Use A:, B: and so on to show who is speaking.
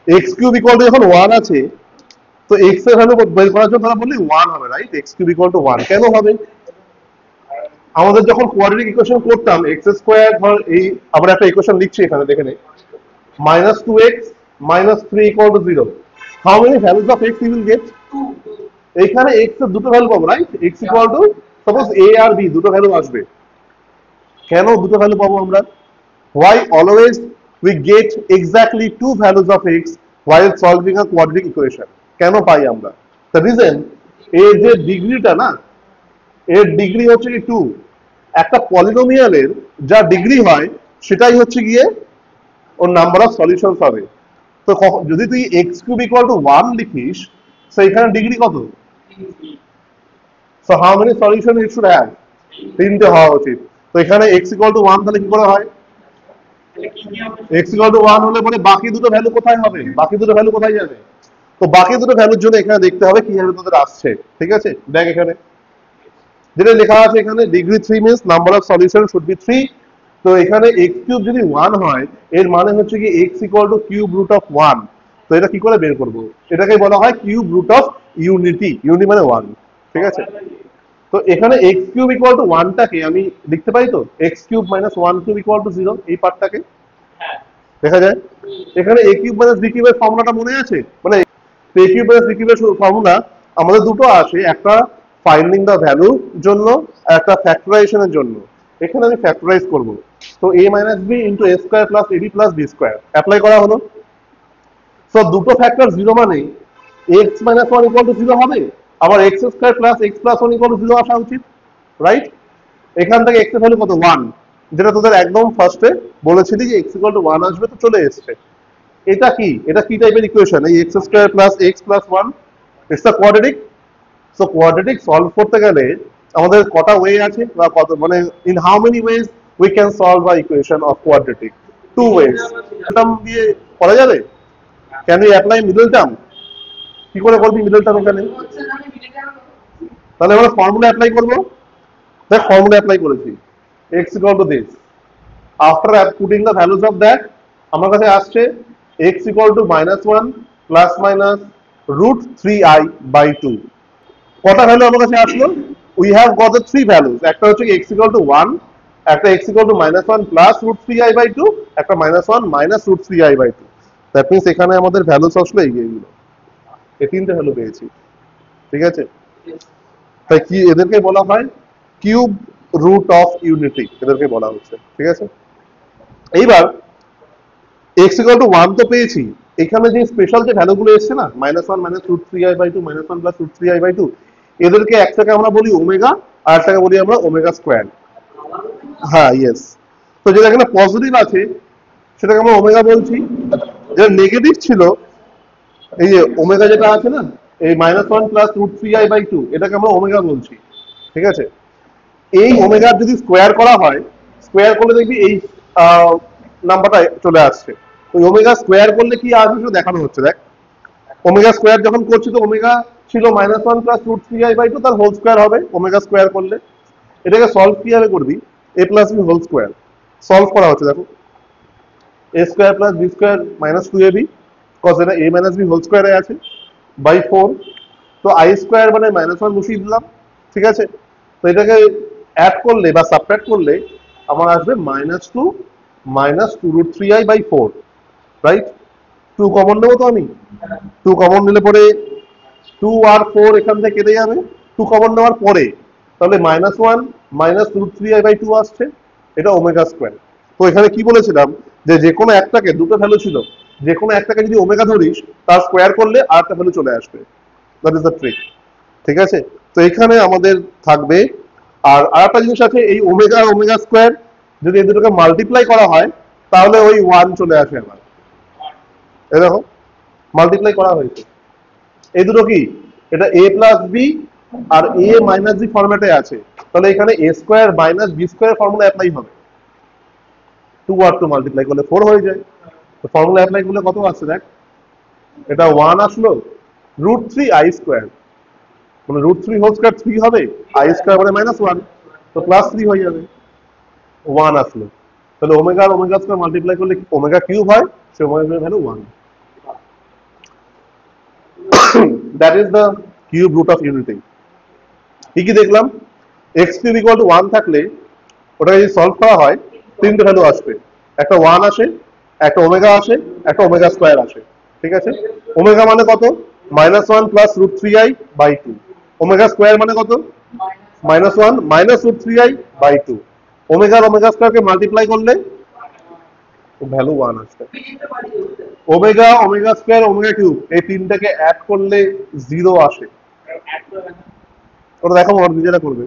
A: X cube equal to যখন 1 আছে, তো এক্স এর ভ্যালু বের করার জন্য তারা বললি 1 হবে, right? X cube equal to 1 কেন হবে? আমাদের যখন কোয়াড্রেটিক ইকুয়েশন করতাম এক্স স্কোয়ার, ধর এই আমরা একটা ইকুয়েশন লিখছি এখানে, দেখে নেই, -2x - 3 equal to 0, how many values of x you will get? এখানে এক্স এর দুটো ভ্যালু পাবো, right? X equal to suppose a আর বি দুটো ভ্যালু আসবে। কেন দুটো ভ্যালু পাবো আমরা? Why always we get exactly two values of x while solving a quadratic equation? কেন পাই আমরা? The reason, এর যে ডিগ্রিটা না, এর ডিগ্রি হচ্ছে কি 2। একটা পলিনোমিয়ালের যা ডিগ্রি হয় সেটাই হচ্ছে গিয়ে ওর নাম্বার অফ সলিউশনস হবে। তো যদি তুই x কিউব ইকুয়াল টু 1 লিখিস, তো এখানে ডিগ্রি কত? So how many solution it should have? তিনটে হওয়া উচিত। তো এখানে x ইকুয়াল টু 1 তাহলে কি করে হয়? x ইকুয়াল টু 1 হলে পরে বাকি দুটো ভ্যালু কোথায় হবে? বাকি দুটো ভ্যালু কোথায় যাবে? তো বাকি দুটো ভ্যালুর জন্য এখানে দেখতে হবে কিভাবে তোদের আসছে, ঠিক আছে? দেখ এখানে যেটা লেখা আছে, এখানে degree 3 means number of solution should be 3। তো এখানে x কিউব যদি 1 হয়, এর মানে হচ্ছে কি x equal to cube root of 1। তো এটা কি করে বের করব? এটাকে বলা হয় cube root of unity, unity মানে 1, ঠিক আছে? তো এখানে x কিউব ইকুয়াল টু 1 টাকে আমি লিখতে পারি তো x cube minus 1 cube equal to 0, এই পার্টটাকে দেখা যায়। এখানে a কিউব মাইনাস b কিউবের ফর্মুলাটা মনে আছে? মানে a কিউব মাইনাস b কিউবের ফর্মুলা আমাদের দুটো আসে, একটা ফাইন্ডিং দা ভ্যালু জন্য, একটা ফ্যাক্টরাইজেশনের জন্য। এখানে আমি ফ্যাক্টরাইজ করব। তো a minus b into a square plus ab plus b square apply করা হলো। সো দুটো ফ্যাক্টর 0 মানে x মাইনাস 1 ইকুয়াল টু 0 হবে, আবার x square plus x plus 1 equal to 0 আসা উচিত, রাইট? এখান থেকে x এর ভ্যালু কত? 1, যেটা তোদের একদম ফার্স্টে বলেছিলি যে x ইকুয়াল টু 1 আসবে, তো চলে এসেছে। এটা কি? এটা কি টাইপের ইকুয়েশন? এই x square plus x plus 1, it's a quadratic. So quadratic solve করতে গেলে আমাদের কটা ওয়ে আছে, বা কত, মানে in how many ways we can solve a equation of quadratic? Two ways. Term দিয়ে করা যাবে? Can you apply middle term? কি করে করবি মিডল টার্ম এখানে? তাহলে আমরা ফর্মুলা অ্যাপ্লাই করব। দেখ ফর্মুলা অ্যাপ্লাই করেছি, x equal to this, after putting the values of that আমার কাছে আসছে x equal to -1 plus minus root 3i by 2। কটা ভ্যালু আমার কাছে আসলো? We have got the three values. একটা হচ্ছে x ইকুয়াল টু 1, একটা x equal to -1 plus root 3i by 2, একটা -1 minus root 3i by 2। That means এখানে আমাদের ভ্যালুজ আসলো এইগুলো, এই তিনটে ভ্যালু পেয়েছি, ঠিক আছে? তাই কি এদেরকে বলা হয় কিউব রুট অফ ইউনিটি, এদেরকে বলা হচ্ছে, ঠিক আছে? এইবার x ইকুয়াল টু 1 তো পেয়েছি, এখানে যে স্পেশাল যে ভ্যালুগুলো এসছে না, -1 minus root 3i by 2, -1 plus root 3i by 2, এদেরকে একটাকে আমরা বলি ওমেগা, আর একটাকে বলি আমরা ওমেগা স্কোয়ার। হ্যাঁ, ইয়েস। তো যেটা এখানে পজিটিভ আছে সেটাকে আমরা ওমেগা বলছি, যেটা নেগেটিভ ছিল, এই যে ওমেগা যেটা আছে না, এই -1 প্লাস রুট 3i বাই 2, এটাকে আমরা ওমেগা বলছি, ঠিক আছে? এই ওমেগার যদি স্কোয়ার করা হয়, স্কোয়ার করলে দেখবি এই নাম্বারটা চলে আসছে। ওই ওমেগা স্কোয়ার করলে কি আসবে সেটা দেখানো হচ্ছে, দেখ। ওমেগা স্কোয়ার যখন করছি, তো ওমেগা ছিল -1 প্লাস রুট 3i বাই 2, তার হোল স্কোয়ার হবে ওমেগা স্কোয়ার করলে। এটাকে সলভ কিভাবে করবি? a plus b whole square solve করা হচ্ছে, দেখো a square plus b square minus 2ab, cause এটা a মাইনাস বি হোল স্কোয়ারে আছে, বাই 4। তো i স্কোয়ার মানে -1 বসিয়ে দিলাম, ঠিক আছে? তো এটাকে অ্যাড করলে বা সাবট্রাক্ট করলে আমার আসবে -2 minus 2 root 3i by 4, right? 2 common নেবো তো আমি, 2 কমন নিলে পরে 2 আর 4 এখান থেকে কেটে যাবে, 2 কমন নেওয়ার পরে তাহলে -1 মাইনাস রুট 3i বাই 2 আসছে, এটা ওমেগা স্কোয়ার। তো এখানে কি বলেছিলাম, যে কোনো একটাকে, দুটো ভ্যালু ছিল, যে কোনো একটাকে যদি ওমেগা ধরিস, তার স্কোয়ার করলে আর একটা ভ্যালু চলে আসবে, দ্যাট ইজ দ্য ট্রিক, ঠিক আছে? তো এখানে আমাদের থাকবে। আর আরেকটা জিনিস আছে, এই ওমেগা আর ওমেগা স্কোয়ার যদি এই দুটোকে মাল্টিপ্লাই করা হয়, তাহলে ওই 1 চলে আসে আমার। এই দেখো মাল্টিপ্লাই করা হয়েছে, এই দুটো কি, এটা a প্লাস বি আর a মাইনাস বি ফরম্যাটে আছে, তাহলে এখানে a square minus b square formula apply হবে। 2 আর 2 মাল্টিপ্লাই করলে 4 হয়ে যায়। তো ফর্মুলা অ্যাপ্লাই করলে কত আসছে দেখ, এটা 1 আসলো, রুট 3i স্কোয়ার, মানে রুট 3 হোল স্কোয়ার 3 হবে, i স্কোয়ার মানে -1, তো প্লাস 3 হয়ে যাবে, 1 আসলো। তাহলে ওমেগা আর ওমেগা স্কোয়ার মাল্টিপ্লাই করলে ওমেগা কিউব হয়, সে omega value 1। That is the cube root of unity. কি দেখলাম, এক্স কিউব ইকুয়াল টু 1 থাকলে ওটা যদি সলভ করা হয় তিনটে ভ্যালু আসবে, একটা 1 আসে, একটা ওমেগা আসে, একটা ওমেগা স্কোয়ার আসে। ঠিক আছে, ওমেগা মানে কত, -1 plus root 3i by 2। Omega square মানে কত, -1 minus root 3i by 2। Omega আর ওমেগা স্কোয়ারকে মাল্টিপ্লাই করলে ভ্যালু 1 আসবে। Omega, omega square, omega cube এই তিনটাকে অ্যাড করলে 0 আসে। ওটা দেখো, ওরা নিজেরা করবে।